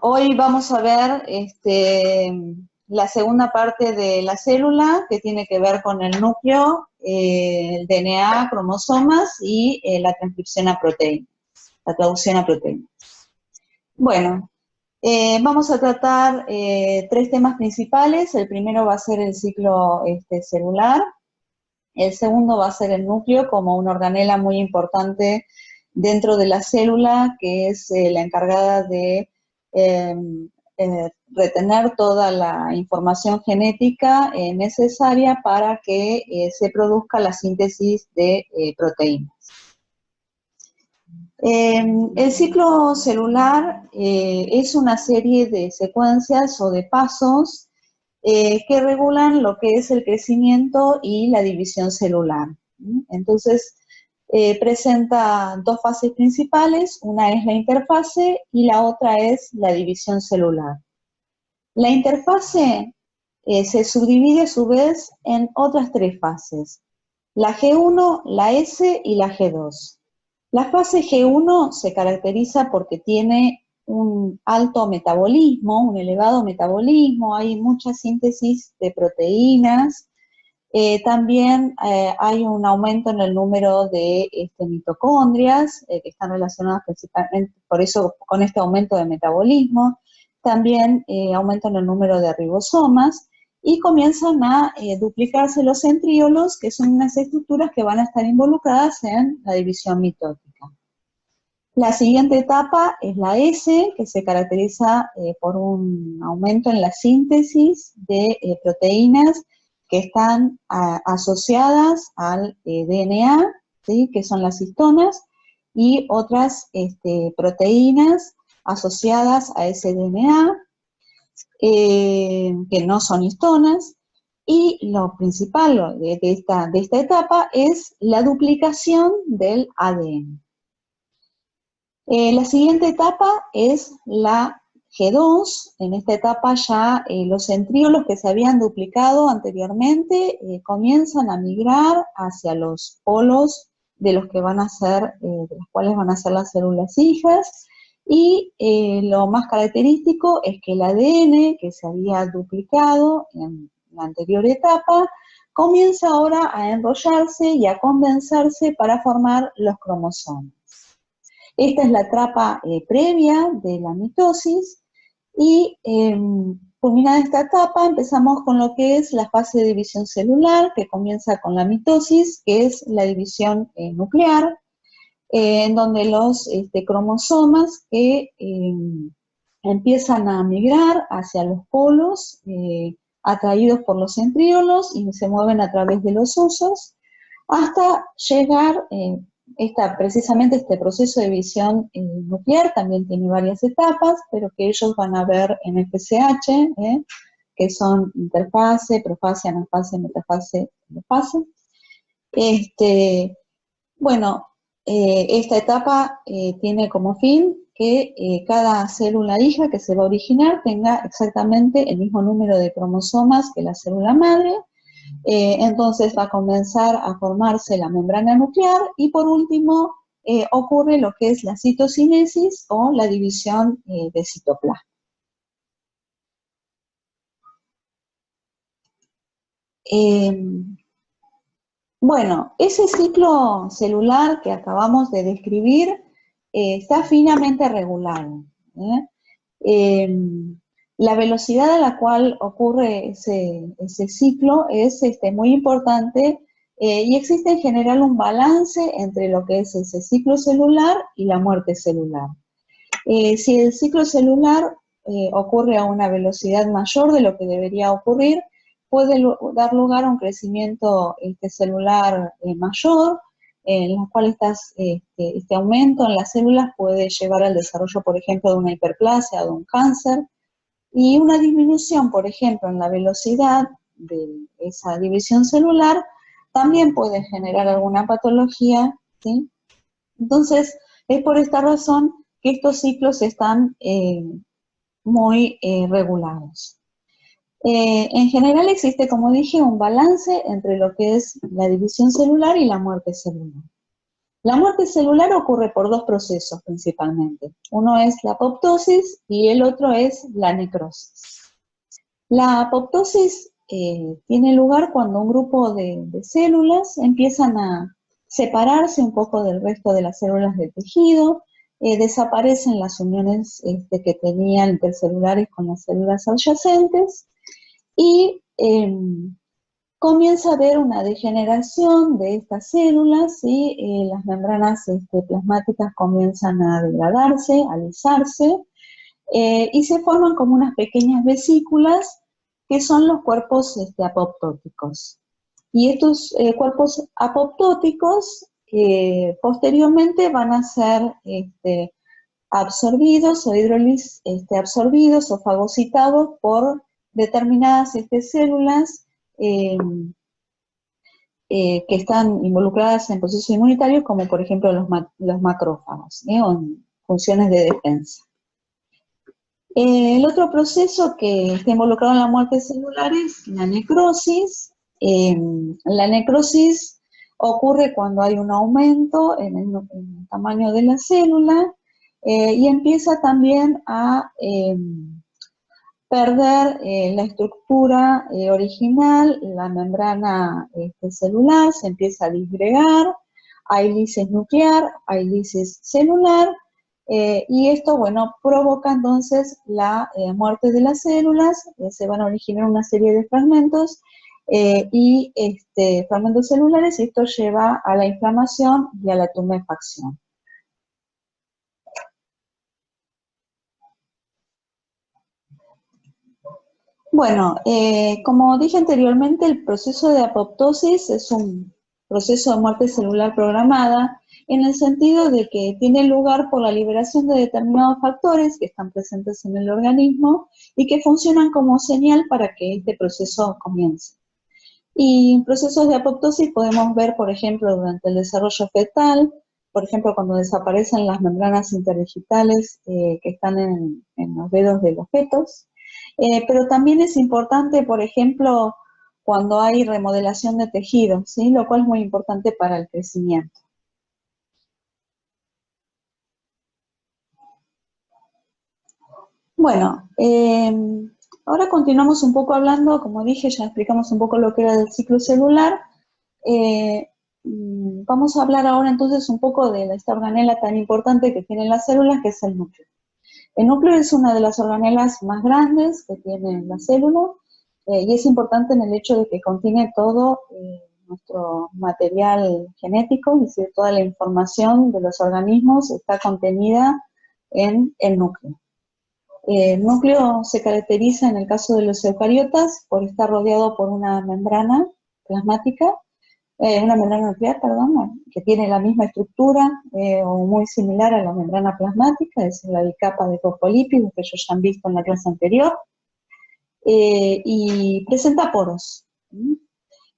Hoy vamos a ver la segunda parte de la célula que tiene que ver con el núcleo, el DNA, cromosomas y la transcripción a proteínas, la traducción a proteínas. Bueno, vamos a tratar tres temas principales. El primero va a ser el ciclo celular. El segundo va a ser el núcleo como una organela muy importante dentro de la célula, que es la encargada de retener toda la información genética necesaria para que se produzca la síntesis de proteínas. El ciclo celular es una serie de secuencias o de pasos que regulan lo que es el crecimiento y la división celular. Entonces, presenta dos fases principales, una es la interfase y la otra es la división celular. La interfase se subdivide a su vez en otras tres fases, la G1, la S y la G2. La fase G1 se caracteriza porque tiene un alto metabolismo, un elevado metabolismo, hay mucha síntesis de proteínas, también hay un aumento en el número de mitocondrias, que están relacionadas principalmente, por eso, con este aumento de metabolismo, también aumento en el número de ribosomas, y comienzan a duplicarse los centríolos, que son unas estructuras que van a estar involucradas en la división mitótica. La siguiente etapa es la S, que se caracteriza por un aumento en la síntesis de proteínas que están asociadas al DNA, ¿sí?, que son las histonas, y otras proteínas asociadas a ese DNA, que no son histonas, y lo principal de esta etapa es la duplicación del ADN. La siguiente etapa es la G2. En esta etapa ya los centríolos que se habían duplicado anteriormente comienzan a migrar hacia los polos de los que van a ser, de los cuales van a ser las células hijas, y lo más característico es que el ADN que se había duplicado en la anterior etapa comienza ahora a enrollarse y a condensarse para formar los cromosomas. Esta es la etapa previa de la mitosis, y culminada esta etapa empezamos con lo que es la fase de división celular, que comienza con la mitosis, que es la división nuclear, en donde los cromosomas que empiezan a migrar hacia los polos, atraídos por los centríolos, y se mueven a través de los husos, hasta llegar, precisamente este proceso de división nuclear también tiene varias etapas, pero que ellos van a ver en FSH, que son interfase, profase, anafase, metafase, telofase. Bueno, esta etapa tiene como fin que cada célula hija que se va a originar tenga exactamente el mismo número de cromosomas que la célula madre. Entonces va a comenzar a formarse la membrana nuclear, y por último ocurre lo que es la citocinesis o la división de citoplasma. Bueno, ese ciclo celular que acabamos de describir está finamente regulado. La velocidad a la cual ocurre ese ciclo es muy importante, y existe en general un balance entre lo que es ese ciclo celular y la muerte celular. Si el ciclo celular ocurre a una velocidad mayor de lo que debería ocurrir, puede dar lugar a un crecimiento celular mayor, en la cual este aumento en las células puede llevar al desarrollo, por ejemplo, de una hiperplasia o de un cáncer, y una disminución, por ejemplo, en la velocidad de esa división celular también puede generar alguna patología, ¿sí? Entonces, es por esta razón que estos ciclos están muy regulados. En general existe, como dije, un balance entre lo que es la división celular y la muerte celular. La muerte celular ocurre por dos procesos principalmente. Uno es la apoptosis y el otro es la necrosis. La apoptosis tiene lugar cuando un grupo de células empiezan a separarse un poco del resto de las células del tejido, desaparecen las uniones que tenían intercelulares con las células adyacentes y comienza a haber una degeneración de estas células y las membranas plasmáticas comienzan a degradarse, a alisarse, y se forman como unas pequeñas vesículas que son los cuerpos apoptóticos. Y estos cuerpos apoptóticos posteriormente van a ser absorbidos o absorbidos o fagocitados por determinadas células que están involucradas en procesos inmunitarios, como por ejemplo los macrófagos, o en funciones de defensa. El otro proceso que está involucrado en la muerte celular es la necrosis. La necrosis ocurre cuando hay un aumento en el tamaño de la célula y empieza también a perder la estructura original, la membrana celular se empieza a disgregar, hay lisis nuclear, hay lisis celular, y esto, bueno, provoca entonces la muerte de las células, se van a originar una serie de fragmentos, y fragmentos celulares, y esto lleva a la inflamación y a la tumefacción. Bueno, como dije anteriormente, el proceso de apoptosis es un proceso de muerte celular programada en el sentido de que tiene lugar por la liberación de determinados factores que están presentes en el organismo y que funcionan como señal para que este proceso comience. Y en procesos de apoptosis podemos ver, por ejemplo, durante el desarrollo fetal, por ejemplo, cuando desaparecen las membranas interdigitales que están en los dedos de los fetos. Pero también es importante, por ejemplo, cuando hay remodelación de tejidos, ¿sí? Lo cual es muy importante para el crecimiento. Bueno, ahora continuamos un poco hablando, como dije, ya explicamos un poco lo que era el ciclo celular. Vamos a hablar ahora entonces un poco de esta organela tan importante que tienen las células, que es el núcleo. El núcleo es una de las organelas más grandes que tiene la célula y es importante en el hecho de que contiene todo nuestro material genético, es decir, toda la información de los organismos está contenida en el núcleo. El núcleo se caracteriza en el caso de los eucariotas por estar rodeado por una membrana plasmática, una membrana nuclear, perdón, que tiene la misma estructura o muy similar a la membrana plasmática, es decir, la bicapa de fosfolípidos que ellos ya han visto en la clase anterior, y presenta poros.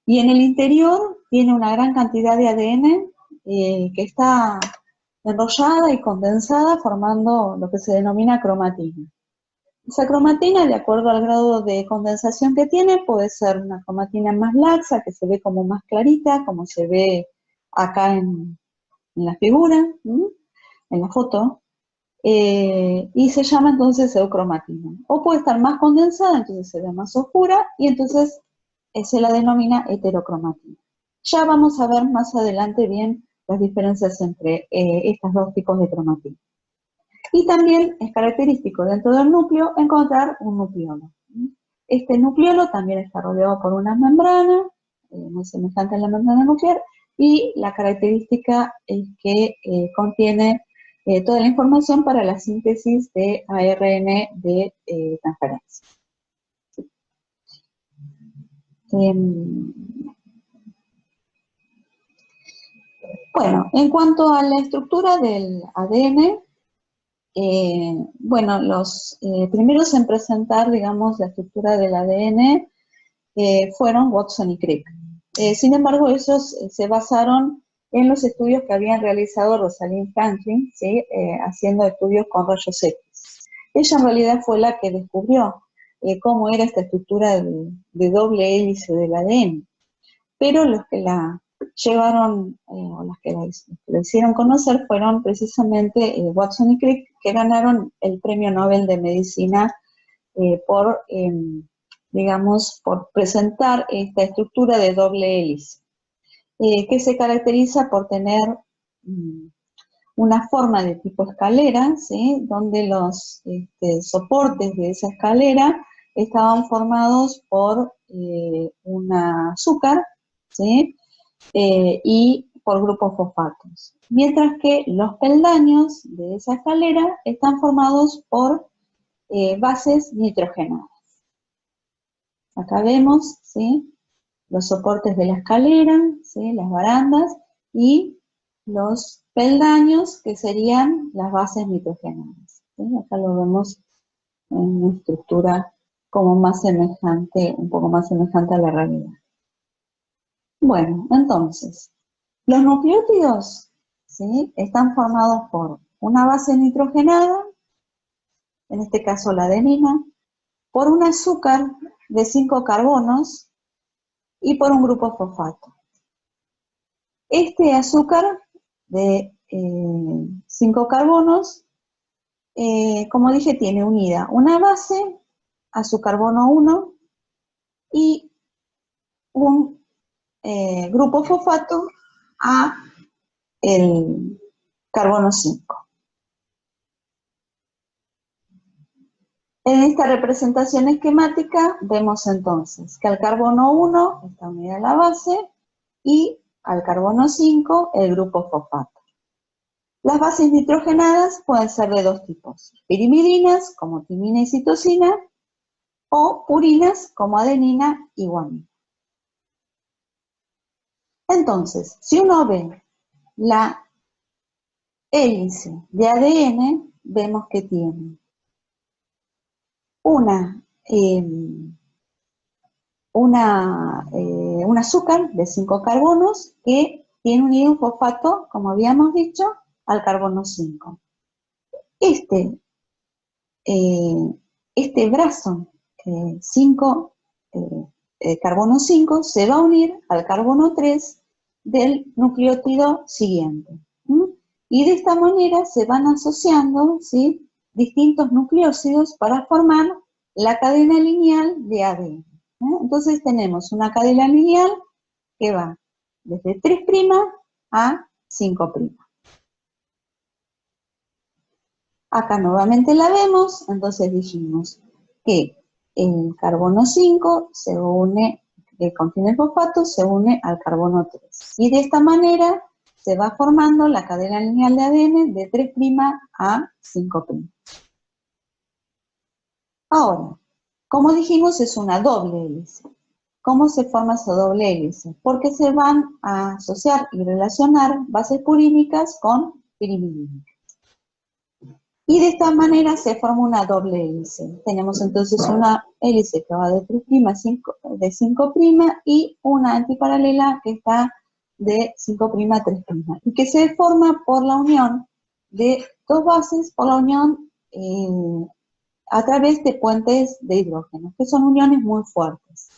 Y en el interior tiene una gran cantidad de ADN que está enrollada y condensada formando lo que se denomina cromatina. Esa cromatina, de acuerdo al grado de condensación que tiene, puede ser una cromatina más laxa, que se ve como más clarita, como se ve acá en la figura, en la foto, y se llama entonces eucromatina. O puede estar más condensada, entonces se ve más oscura, y entonces se la denomina heterocromatina. Ya vamos a ver más adelante bien las diferencias entre estos dos tipos de cromatina. Y también es característico dentro del núcleo encontrar un nucleolo. Este nucleolo también está rodeado por una membrana, muy semejante a la membrana nuclear, y la característica es que contiene toda la información para la síntesis de ARN de transferencia. Bueno, en cuanto a la estructura del ADN, bueno, los primeros en presentar, digamos, la estructura del ADN fueron Watson y Crick. Sin embargo, ellos se basaron en los estudios que habían realizado Rosalind Franklin, ¿sí? Haciendo estudios con rayos X. Ella en realidad fue la que descubrió cómo era esta estructura de doble hélice del ADN. Pero los que la llevaron, o las que lo hicieron conocer, fueron precisamente Watson y Crick, que ganaron el Premio Nobel de Medicina por, digamos, por presentar esta estructura de doble hélice, que se caracteriza por tener una forma de tipo escalera, ¿sí? Donde los soportes de esa escalera estaban formados por un azúcar, ¿sí? Y por grupos fosfatos. Mientras que los peldaños de esa escalera están formados por bases nitrogenadas. Acá vemos, ¿sí? Los soportes de la escalera, ¿sí? Las barandas, y los peldaños, que serían las bases nitrogenadas, ¿sí? Acá lo vemos en una estructura como más semejante, un poco más semejante a la realidad. Bueno, entonces, los nucleótidos, ¿sí? Están formados por una base nitrogenada, en este caso la adenina, por un azúcar de 5 carbonos y por un grupo fosfato. Este azúcar de 5 carbonos, como dije, tiene unida una base a su carbono 1 y un grupo fosfato a el carbono 5. En esta representación esquemática vemos entonces que al carbono 1 está unida la base y al carbono 5 el grupo fosfato. Las bases nitrogenadas pueden ser de dos tipos: pirimidinas, como timina y citosina, o purinas, como adenina y guanina. Entonces, si uno ve la hélice de ADN, vemos que tiene un azúcar de 5 carbonos que tiene unido un fosfato, como habíamos dicho, al carbono 5. Este brazo 5, carbono 5, se va a unir al carbono 3 del nucleótido siguiente. Y de esta manera se van asociando, ¿sí?, distintos nucleósidos para formar la cadena lineal de ADN. Entonces tenemos una cadena lineal que va desde 3' a 5'. Acá nuevamente la vemos, entonces dijimos que el carbono 5 se une, que contiene el fosfato, se une al carbono 3. Y de esta manera se va formando la cadena lineal de ADN de 3' a 5'. Ahora, como dijimos, es una doble hélice. ¿Cómo se forma esa doble hélice? Porque se van a asociar y relacionar bases purínicas con pirimidínicas. Y de esta manera se forma una doble hélice. Tenemos entonces una hélice que va de 3' de 5' y una antiparalela que está de 5' a 3', y que se forma por la unión de dos bases, por la unión a través de puentes de hidrógeno, que son uniones muy fuertes.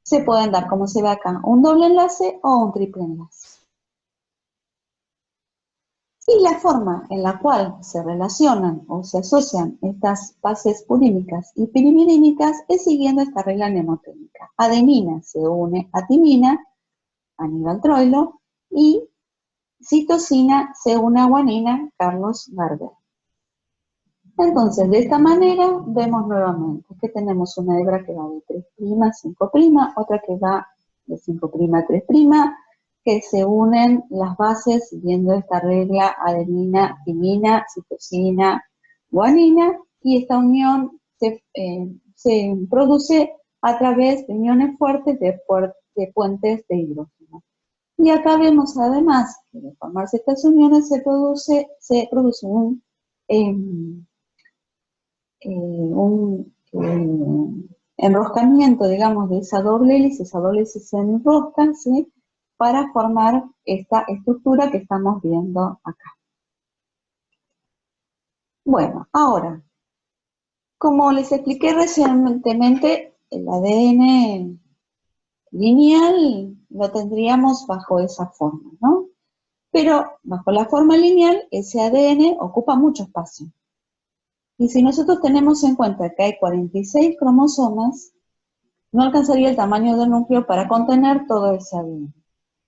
Se pueden dar, como se ve acá, un doble enlace o un triple enlace. Y la forma en la cual se relacionan o se asocian estas bases purínicas y pirimidínicas es siguiendo esta regla mnemotécnica. Adenina se une a timina, Aníbal Troilo, y citosina se une a guanina, Carlos Gardner. Entonces, de esta manera vemos nuevamente que tenemos una hebra que va de 3' a 5', otra que va de 5' a 3', que se unen las bases siguiendo esta regla adenina, timina, citosina, guanina, y esta unión se produce a través de uniones fuertes de puentes de hidrógeno. Y acá vemos además que de formarse estas uniones se produce un enroscamiento, digamos, de esa doble hélice se enrosca, ¿sí?, para formar esta estructura que estamos viendo acá. Bueno, ahora, como les expliqué recientemente, el ADN lineal lo tendríamos bajo esa forma, ¿no? Pero bajo la forma lineal, ese ADN ocupa mucho espacio. Y si nosotros tenemos en cuenta que hay 46 cromosomas, no alcanzaría el tamaño del núcleo para contener todo ese ADN.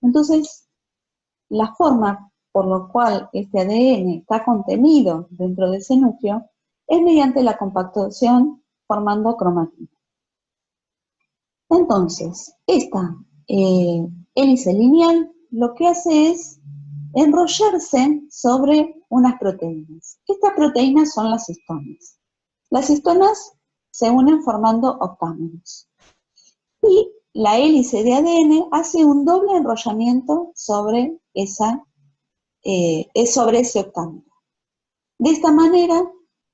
Entonces, la forma por la cual este ADN está contenido dentro de ese núcleo es mediante la compactación formando cromatina. Entonces, esta hélice lineal lo que hace es enrollarse sobre unas proteínas. Estas proteínas son las histonas. Las histonas se unen formando octámeros. Y la hélice de ADN hace un doble enrollamiento sobre ese octámero. De esta manera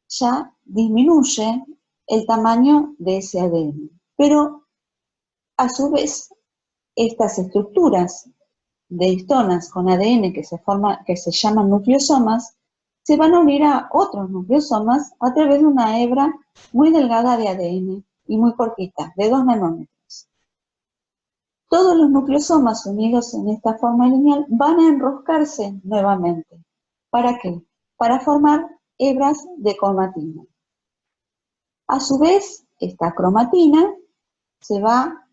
ya disminuye el tamaño de ese ADN. Pero a su vez, estas estructuras de histonas con ADN que se llaman nucleosomas, se van a unir a otros nucleosomas a través de una hebra muy delgada de ADN y muy cortita, de 2 nanómetros. Todos los nucleosomas unidos en esta forma lineal van a enroscarse nuevamente. ¿Para qué? Para formar hebras de cromatina. A su vez, esta cromatina se va,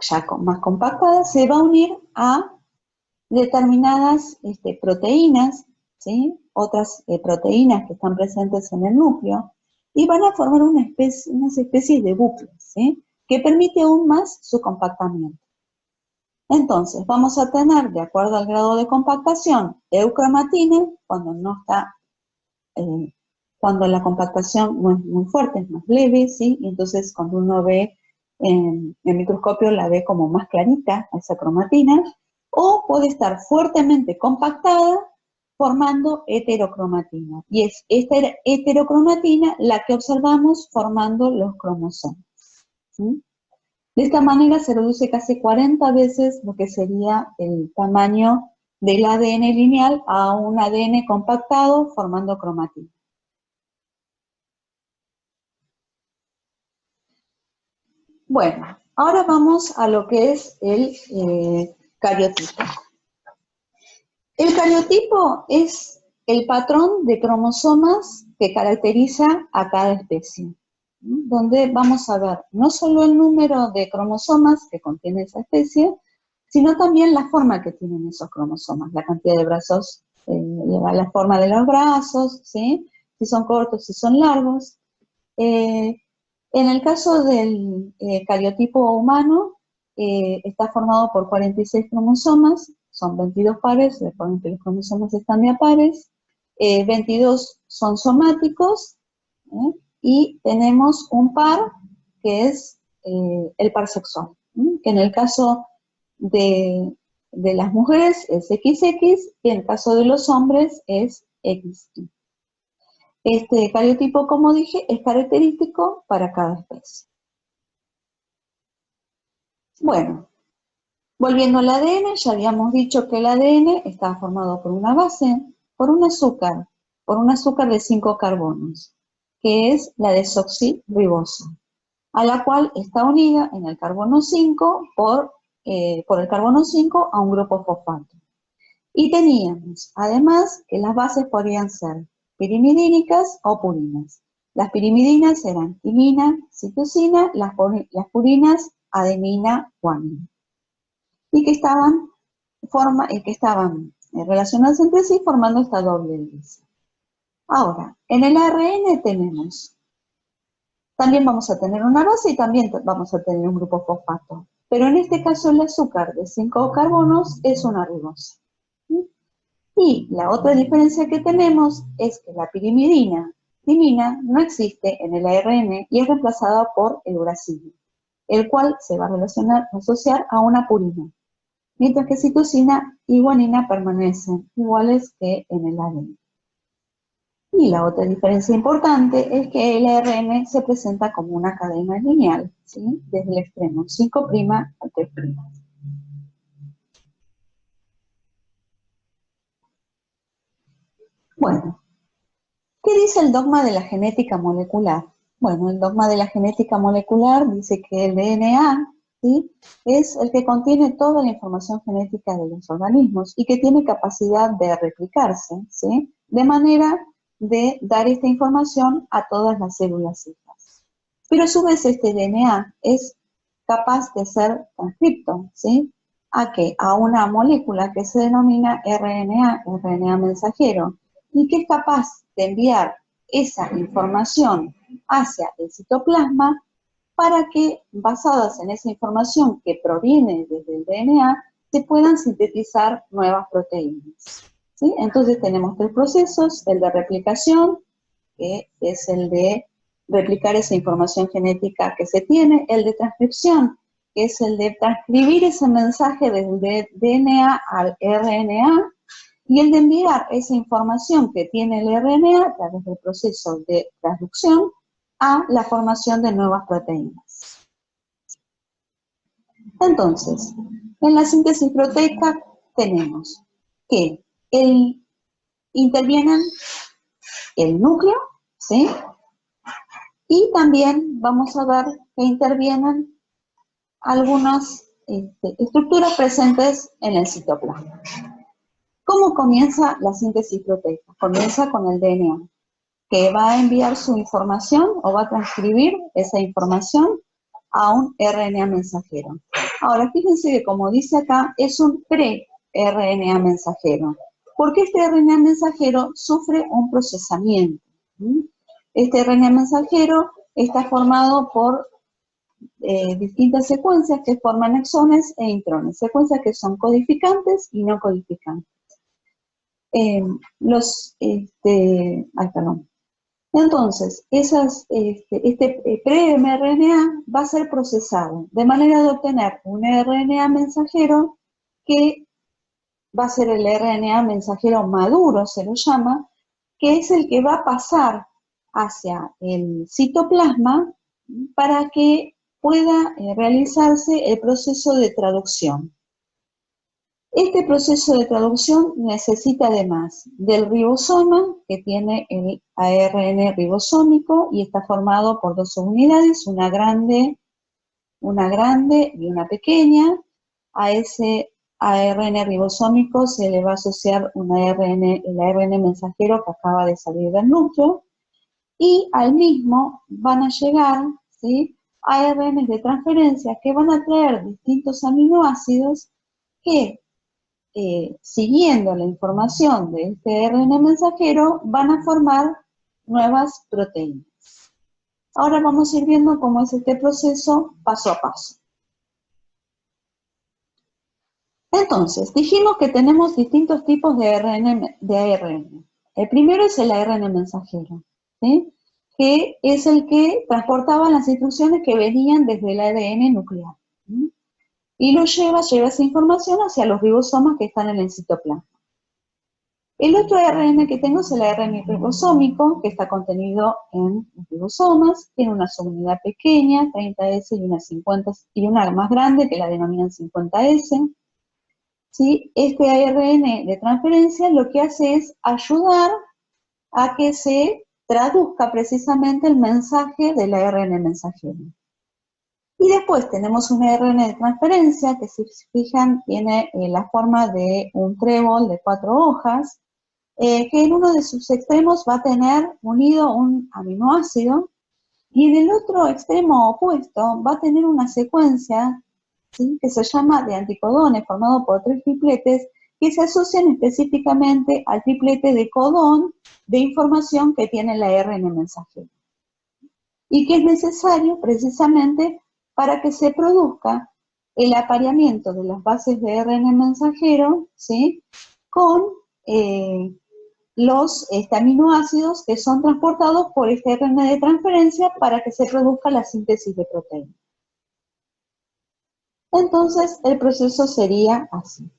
ya más compactada, se va a unir a determinadas proteínas, ¿sí? Otras proteínas que están presentes en el núcleo, y van a formar unas especies de bucles, ¿sí? Que permite aún más su compactamiento. Entonces, vamos a tener, de acuerdo al grado de compactación, eucromatina, cuando la compactación no es muy fuerte, es más leve, ¿sí? Y entonces cuando uno ve en el microscopio la ve como más clarita, esa cromatina, o puede estar fuertemente compactada formando heterocromatina. Y es esta heterocromatina la que observamos formando los cromosomas, ¿sí? De esta manera se reduce casi 40 veces lo que sería el tamaño del ADN lineal a un ADN compactado formando cromatina. Bueno, ahora vamos a lo que es el cariotipo. El cariotipo es el patrón de cromosomas que caracteriza a cada especie, donde vamos a ver no solo el número de cromosomas que contiene esa especie, sino también la forma que tienen esos cromosomas, la cantidad de brazos, la forma de los brazos, ¿sí? Si son cortos, si son largos. En el caso del cariotipo humano, está formado por 46 cromosomas, son 22 pares, recuerden que los cromosomas están de a pares, 22 son somáticos, y tenemos un par que es el par sexual, que en el caso de las mujeres es XX y en el caso de los hombres es XY. Este cariotipo, como dije, es característico para cada especie. Bueno, volviendo al ADN, ya habíamos dicho que el ADN está formado por una base, por un azúcar de 5 carbonos, que es la desoxirribosa, a la cual está unida en el carbono 5 por el carbono 5 a un grupo fosfato. Y teníamos, además, que las bases podrían ser pirimidínicas o purinas. Las pirimidinas eran timina, citosina, las purinas, adenina, guanina. Y que estaban relacionadas entre sí formando esta doble hélice. Ahora, en el ARN también vamos a tener una base y también vamos a tener un grupo fosfato. Pero en este caso el azúcar de 5 carbonos es una ribosa. Y la otra diferencia que tenemos es que la pirimidina timina no existe en el ARN y es reemplazada por el uracilo, el cual se va a asociar a una purina, mientras que citosina y guanina permanecen iguales que en el ADN. Y la otra diferencia importante es que el ARN se presenta como una cadena lineal, ¿sí? Desde el extremo 5' a 3'. Bueno, ¿qué dice el dogma de la genética molecular? Bueno, el dogma de la genética molecular dice que el DNA ¿sí? Es el que contiene toda la información genética de los organismos y que tiene capacidad de replicarse, ¿sí? De manera de dar esta información a todas las células hijas. Pero a su vez este DNA es capaz de ser transcripto, ¿sí? ¿A qué? A una molécula que se denomina RNA mensajero, y que es capaz de enviar esa información hacia el citoplasma para que, basadas en esa información que proviene desde el DNA, se puedan sintetizar nuevas proteínas, ¿sí? Entonces tenemos tres procesos: el de replicación, que es el de replicar esa información genética que se tiene; el de transcripción, que es el de transcribir ese mensaje desde DNA al RNA; y el de enviar esa información que tiene el RNA a través del proceso de traducción a la formación de nuevas proteínas. Entonces, en la síntesis proteica tenemos que intervienen el núcleo, ¿sí? Y también vamos a ver que intervienen algunas estructuras presentes en el citoplasma. ¿Cómo comienza la síntesis proteica? Comienza con el DNA, que va a enviar su información o va a transcribir esa información a un RNA mensajero. Ahora, fíjense que, como dice acá, es un pre-RNA mensajero, porque este RNA mensajero sufre un procesamiento. Este RNA mensajero está formado por distintas secuencias que forman exones e intrones, secuencias que son codificantes y no codificantes. Entonces, este pre-mRNA va a ser procesado de manera de obtener un RNA mensajero que va a ser el RNA mensajero maduro, se lo llama, que es el que va a pasar hacia el citoplasma para que pueda realizarse el proceso de traducción. Este proceso de traducción necesita además del ribosoma, que tiene el ARN ribosómico y está formado por dos unidades, una grande y una pequeña. A ese ARN ribosómico se le va a asociar el ARN mensajero que acaba de salir del núcleo, y al mismo van a llegar, ¿sí?, ARN de transferencia que van a traer distintos aminoácidos que, siguiendo la información de este RN mensajero, van a formar nuevas proteínas. Ahora vamos a ir viendo cómo es este proceso paso a paso. Entonces, dijimos que tenemos distintos tipos de ARN. El primero es el ARN mensajero, ¿sí?, que es el que transportaba las instrucciones que venían desde el ADN nuclear. Y lo lleva esa información hacia los ribosomas que están en el citoplasma. El otro ARN que tengo es el ARN ribosómico, que está contenido en los ribosomas, tiene una subunidad pequeña, 30S, y una más grande, que la denominan 50S. ¿Sí? Este ARN de transferencia lo que hace es ayudar a que se traduzca precisamente el mensaje del ARN mensajero. Y después tenemos un ARN de transferencia que, si se fijan, tiene la forma de un trébol de 4 hojas, que en uno de sus extremos va a tener unido un aminoácido, y en el otro extremo opuesto va a tener una secuencia, ¿sí?, que se llama de anticodones, formado por 3 tripletes, que se asocian específicamente al triplete de codón de información que tiene el ARN mensajero, y que es necesario precisamente para que se produzca el apareamiento de las bases de ARN mensajero, ¿sí?, con los aminoácidos que son transportados por este ARN de transferencia para que se produzca la síntesis de proteína. Entonces, el proceso sería así.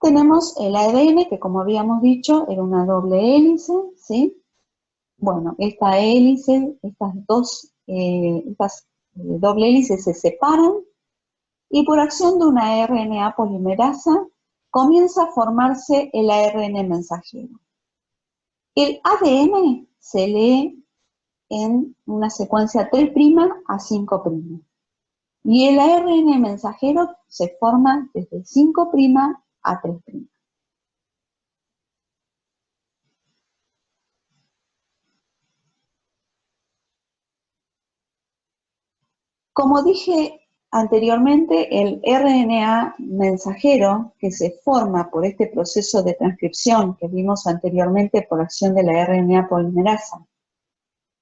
Tenemos el ADN, que, como habíamos dicho, era una doble hélice, ¿sí? Bueno, esta hélice, estas doble hélices se separan, y por acción de una RNA polimerasa comienza a formarse el ARN mensajero. El ADN se lee en una secuencia 3' a 5'. Y el ARN mensajero se forma desde 5' a 3'. Como dije anteriormente, el RNA mensajero, que se forma por este proceso de transcripción que vimos anteriormente por acción de la RNA polimerasa,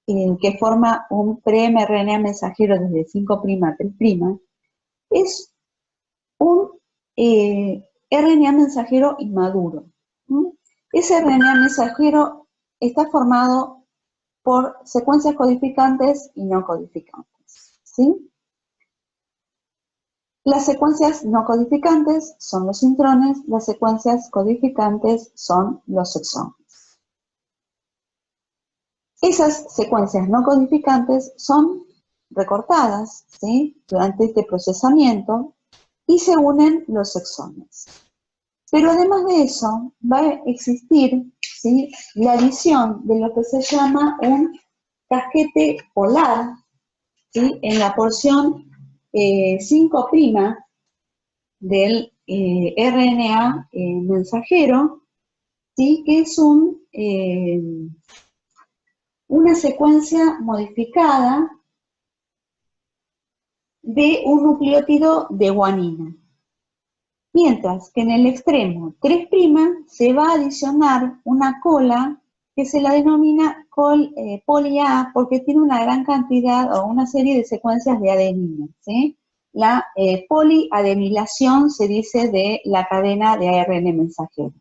que forma un pre-mRNA mensajero desde 5' a 3', es un RNA mensajero inmaduro. Ese RNA mensajero está formado por secuencias codificantes y no codificantes, ¿sí? Las secuencias no codificantes son los intrones, las secuencias codificantes son los exones. Esas secuencias no codificantes son recortadas, ¿sí?, durante este procesamiento y se unen los exones. Pero además de eso, va a existir, ¿sí?, la adición de lo que se llama un casquete polar, ¿sí?, en la porción 5' del RNA mensajero, ¿sí?, que es una secuencia modificada de un nucleótido de guanina. Mientras que en el extremo 3' se va a adicionar una cola que se la denomina poli A porque tiene una gran cantidad o una serie de secuencias de adenina, ¿sí? La poliadenilación se dice de la cadena de ARN mensajero.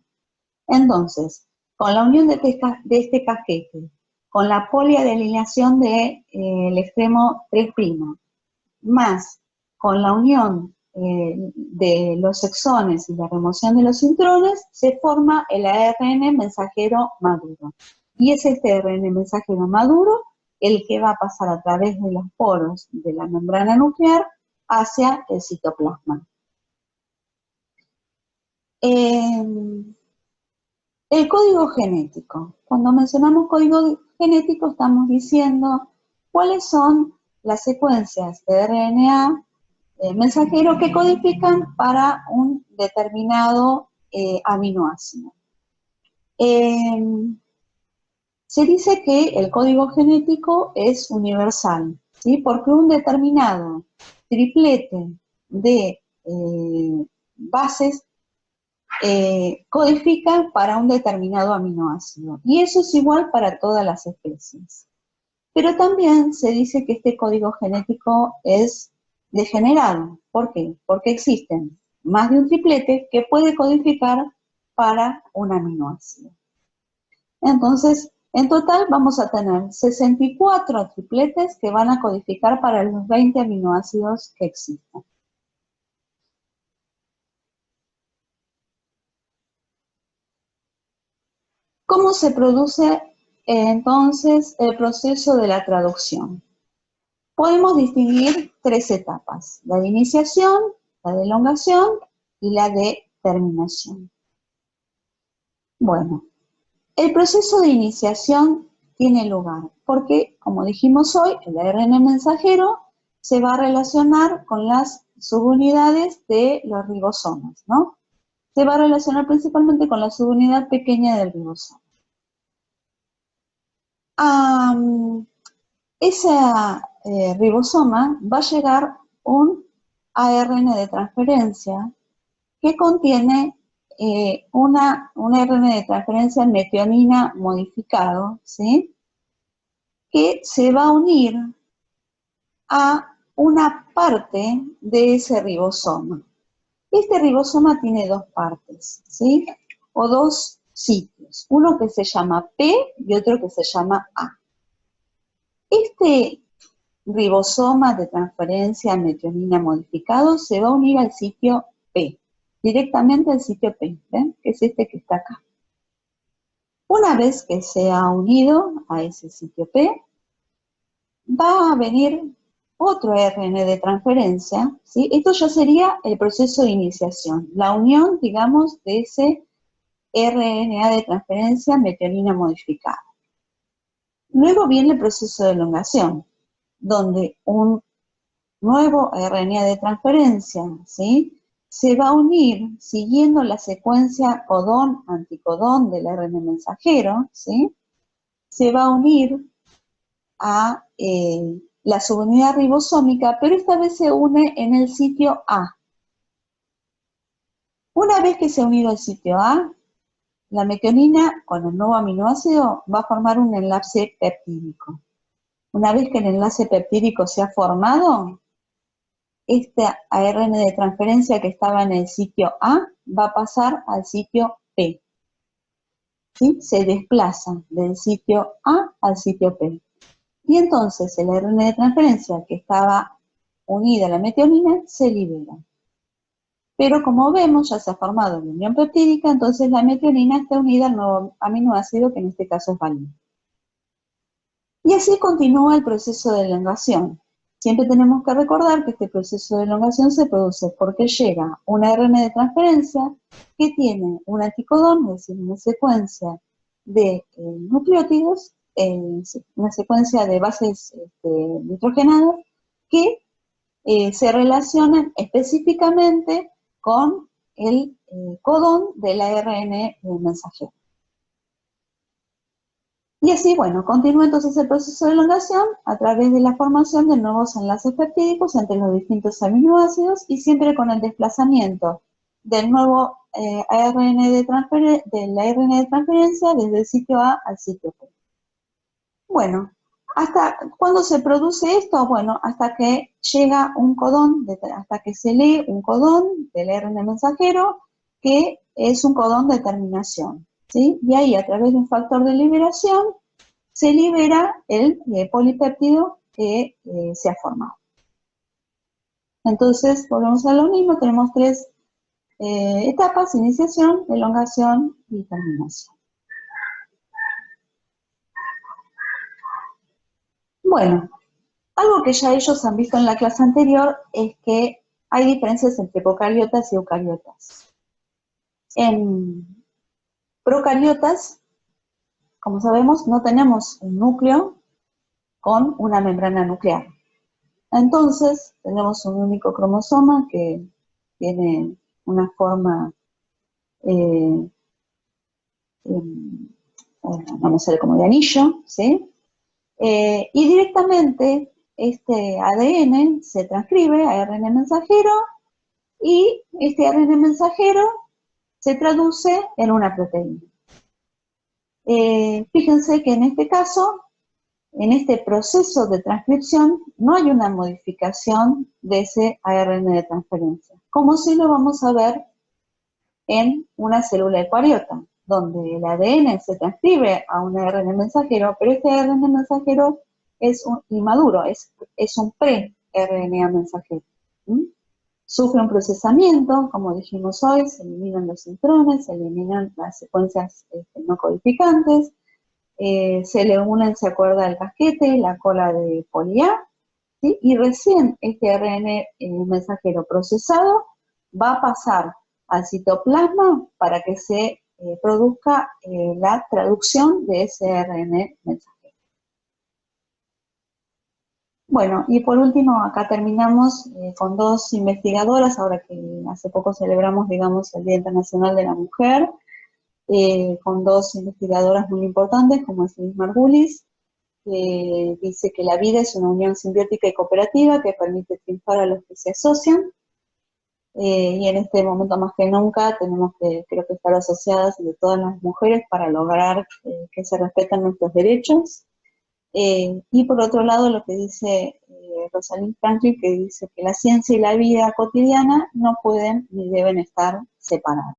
Entonces, con la unión de este casquete, con la poliadenilación del extremo 3', más con la unión de los exones y la remoción de los intrones, se forma el ARN mensajero maduro. Y es este ARN mensajero maduro el que va a pasar a través de los poros de la membrana nuclear hacia el citoplasma. El código genético. Cuando mencionamos código genético estamos diciendo cuáles son las secuencias de RNA mensajero que codifican para un determinado aminoácido. Se dice que el código genético es universal, ¿sí?, porque un determinado triplete de bases codifica para un determinado aminoácido. Y eso es igual para todas las especies. Pero también se dice que este código genético es degenerado. ¿Por qué? Porque existen más de un triplete que puede codificar para un aminoácido. Entonces, en total vamos a tener 64 tripletes que van a codificar para los 20 aminoácidos que existen. ¿Cómo se produce entonces el proceso de la traducción? Podemos distinguir 3 etapas: la de iniciación, la de elongación y la de terminación. Bueno, el proceso de iniciación tiene lugar porque, como dijimos hoy, el ARN mensajero se va a relacionar con las subunidades de los ribosomas, ¿no? Se va a relacionar principalmente con la subunidad pequeña del ribosoma. Esa ribosoma va a llegar un ARN de transferencia que contiene un ARN de transferencia metionina modificado, ¿sí?, que se va a unir a una parte de ese ribosoma. Este ribosoma tiene 2 partes, ¿sí?, o 2 sitios, uno que se llama P y otro que se llama A. Este ribosoma de transferencia metionina modificado se va a unir al sitio P, directamente al sitio P, ¿ven?, que es este que está acá. Una vez que se ha unido a ese sitio P, va a venir otro ARN de transferencia, ¿sí? Esto ya sería el proceso de iniciación, la unión, digamos, de ese RNA de transferencia metionina modificada. Luego viene el proceso de elongación, donde un nuevo RNA de transferencia, ¿sí? Se va a unir siguiendo la secuencia codón-anticodón del ARN mensajero, ¿sí? Se va a unir a la subunidad ribosómica, pero esta vez se une en el sitio A. Una vez que se ha unido al sitio A, la metionina con el nuevo aminoácido va a formar un enlace peptídico. Una vez que el enlace peptídico se ha formado, este ARN de transferencia que estaba en el sitio A va a pasar al sitio P. ¿Sí? Se desplaza del sitio A al sitio P. Y entonces el ARN de transferencia que estaba unida a la metionina se libera. Pero como vemos, ya se ha formado la unión peptídica, entonces la metionina está unida al nuevo aminoácido, que en este caso es valina. Y así continúa el proceso de elongación. Siempre tenemos que recordar que este proceso de elongación se produce porque llega un ARN de transferencia que tiene un anticodón, es decir, una secuencia de nucleótidos, una secuencia de bases nitrogenadas que se relacionan específicamente con el codón del ARN mensajero. Y así, bueno, continúa entonces el proceso de elongación a través de la formación de nuevos enlaces peptídicos entre los distintos aminoácidos y siempre con el desplazamiento del nuevo ARN de transferencia desde el sitio A al sitio P. Bueno, ¿hasta cuándo se produce esto? Bueno, hasta que llega un codón, hasta que se lee un codón del ARN mensajero, que es un codón de terminación, ¿sí? Y ahí, a través de un factor de liberación, se libera el polipéptido que se ha formado. Entonces, volvemos a lo mismo, tenemos tres etapas: iniciación, elongación y terminación. Bueno, algo que ya ellos han visto en la clase anterior es que hay diferencias entre procariotas y eucariotas. En procariotas, como sabemos, no tenemos un núcleo con una membrana nuclear. Entonces, tenemos un único cromosoma que tiene una forma, no me sale como de anillo, ¿sí? Y directamente este ADN se transcribe a ARN mensajero y este ARN mensajero se traduce en una proteína. Fíjense que en este caso, en este proceso de transcripción, no hay una modificación de ese ARN de transferencia, como si lo vamos a ver en una célula eucariota, donde el ADN se transcribe a un ARN mensajero, pero este ARN mensajero es inmaduro, es un pre-RNA mensajero. Sufre un procesamiento, como dijimos hoy, se eliminan los intrones, se eliminan las secuencias no codificantes, se le unen, se acuerda, el casquete, la cola de poli A, ¿sí? Y recién este ARN mensajero procesado va a pasar al citoplasma para que se produzca la traducción de ese ARN mensajero. Bueno, y por último, acá terminamos con dos investigadoras, ahora que hace poco celebramos, digamos, el Día Internacional de la Mujer, con dos investigadoras muy importantes, como es Liz Margulis, que dice que la vida es una unión simbiótica y cooperativa que permite triunfar a los que se asocian, y en este momento más que nunca tenemos que, creo que, estar asociadas de todas las mujeres para lograr que se respeten nuestros derechos. Y por otro lado, lo que dice Rosalind Franklin, que dice que la ciencia y la vida cotidiana no pueden ni deben estar separadas.